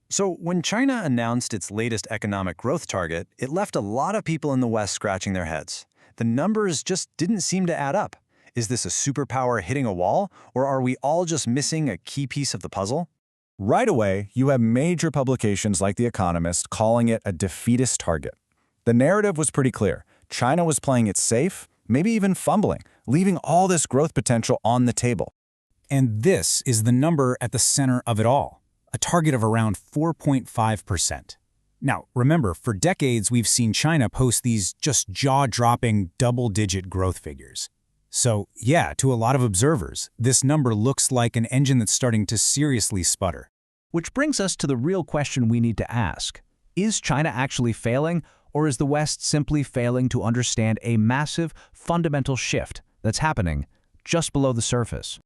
So, when China announced its latest economic growth target, it left a lot of people in the West scratching their heads. The numbers just didn't seem to add up. Is this a superpower hitting a wall, or are we all just missing a key piece of the puzzle? Right away, you have major publications like The Economist calling it a defeatist target. The narrative was pretty clear. China was playing it safe, maybe even fumbling, leaving all this growth potential on the table. And this is the number at the center of it all, a target of around 4.5%. Now, remember, for decades we've seen China post these just jaw-dropping double-digit growth figures. So, yeah, to a lot of observers, this number looks like an engine that's starting to seriously sputter. Which brings us to the real question we need to ask. Is China actually failing, or is the West simply failing to understand a massive, fundamental shift that's happening just below the surface?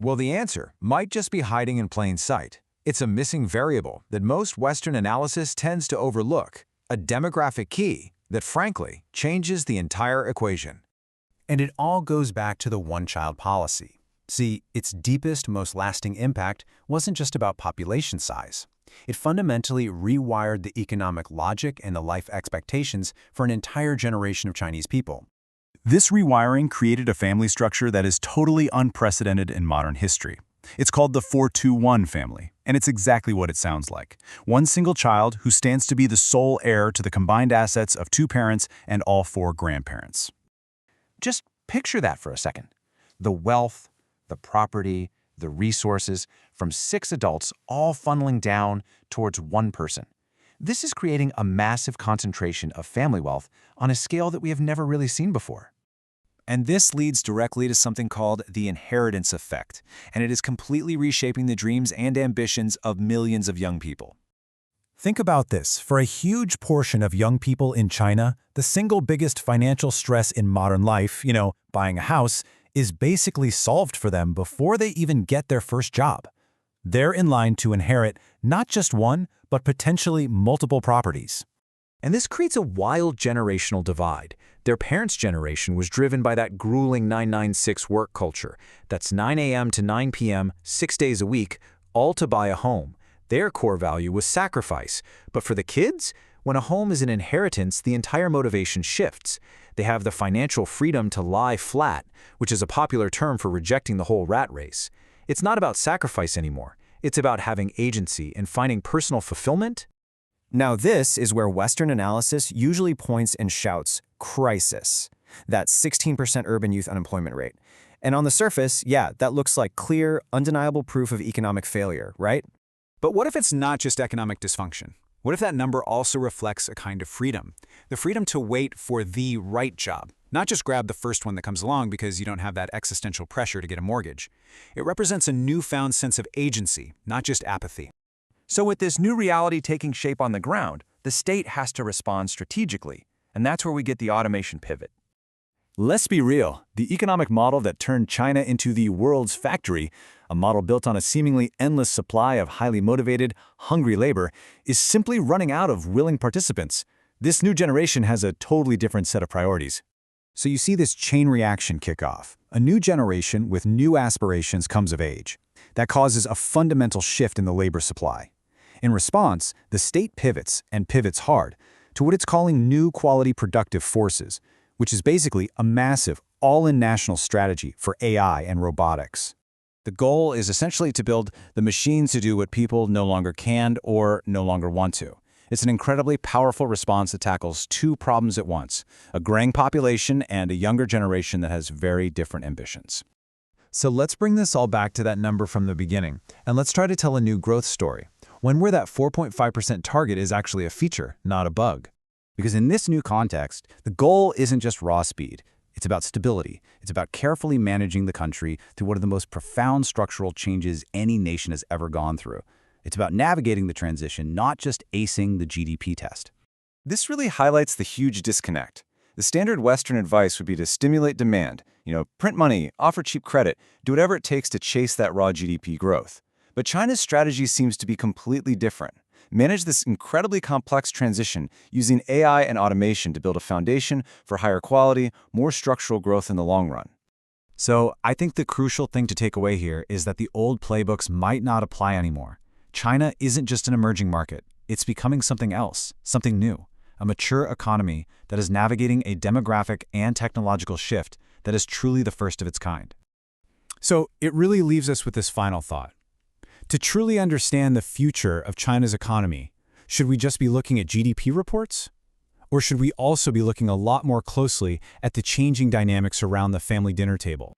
Well, the answer might just be hiding in plain sight. It's a missing variable that most Western analysis tends to overlook, a demographic key that, frankly, changes the entire equation. And it all goes back to the one-child policy. See, its deepest, most lasting impact wasn't just about population size. It fundamentally rewired the economic logic and the life expectations for an entire generation of Chinese people. This rewiring created a family structure that is totally unprecedented in modern history. It's called the 4-2-1 family, and it's exactly what it sounds like. One single child who stands to be the sole heir to the combined assets of two parents and all four grandparents. Just picture that for a second. The wealth, the property, the resources from 6 adults all funneling down towards one person. This is creating a massive concentration of family wealth on a scale that we have never really seen before. And this leads directly to something called the inheritance effect, and it is completely reshaping the dreams and ambitions of millions of young people. Think about this. For a huge portion of young people in China, the single biggest financial stress in modern life, buying a house, is basically solved for them before they even get their first job. They're in line to inherit not just one, but potentially multiple properties. And this creates a wild generational divide. Their parents' generation was driven by that grueling 996 work culture. That's 9 a.m. to 9 p.m., 6 days a week, all to buy a home. Their core value was sacrifice. But for the kids, when a home is an inheritance, the entire motivation shifts. They have the financial freedom to lie flat, which is a popular term for rejecting the whole rat race. It's not about sacrifice anymore. It's about having agency and finding personal fulfillment. Now this is where Western analysis usually points and shouts, crisis. That's 16% urban youth unemployment rate. And on the surface, yeah, that looks like clear, undeniable proof of economic failure, right? But what if it's not just economic dysfunction? What if that number also reflects a kind of freedom? The freedom to wait for the right job, not just grab the first one that comes along because you don't have that existential pressure to get a mortgage. It represents a newfound sense of agency, not just apathy. So with this new reality taking shape on the ground, the state has to respond strategically, and that's where we get the automation pivot. Let's be real, the economic model that turned China into the world's factory, a model built on a seemingly endless supply of highly motivated, hungry labor, is simply running out of willing participants. This new generation has a totally different set of priorities. So you see this chain reaction kick off. A new generation with new aspirations comes of age. That causes a fundamental shift in the labor supply. In response, the state pivots, and pivots hard, to what it's calling new quality productive forces, which is basically a massive, all-in national strategy for AI and robotics. The goal is essentially to build the machines to do what people no longer can or no longer want to. It's an incredibly powerful response that tackles two problems at once, a graying population and a younger generation that has very different ambitions. So let's bring this all back to that number from the beginning, and let's try to tell a new growth story, one where that 4.5% target is actually a feature, not a bug. Because in this new context, the goal isn't just raw speed. It's about stability. It's about carefully managing the country through one of the most profound structural changes any nation has ever gone through. It's about navigating the transition, not just acing the GDP test. This really highlights the huge disconnect. The standard Western advice would be to stimulate demand, print money, offer cheap credit, do whatever it takes to chase that raw GDP growth. But China's strategy seems to be completely different. Manage this incredibly complex transition using AI and automation to build a foundation for higher quality, more structural growth in the long run. So I think the crucial thing to take away here is that the old playbooks might not apply anymore. China isn't just an emerging market. It's becoming something else, something new, a mature economy that is navigating a demographic and technological shift that is truly the first of its kind. So it really leaves us with this final thought. To truly understand the future of China's economy, should we just be looking at GDP reports? Or should we also be looking a lot more closely at the changing dynamics around the family dinner table?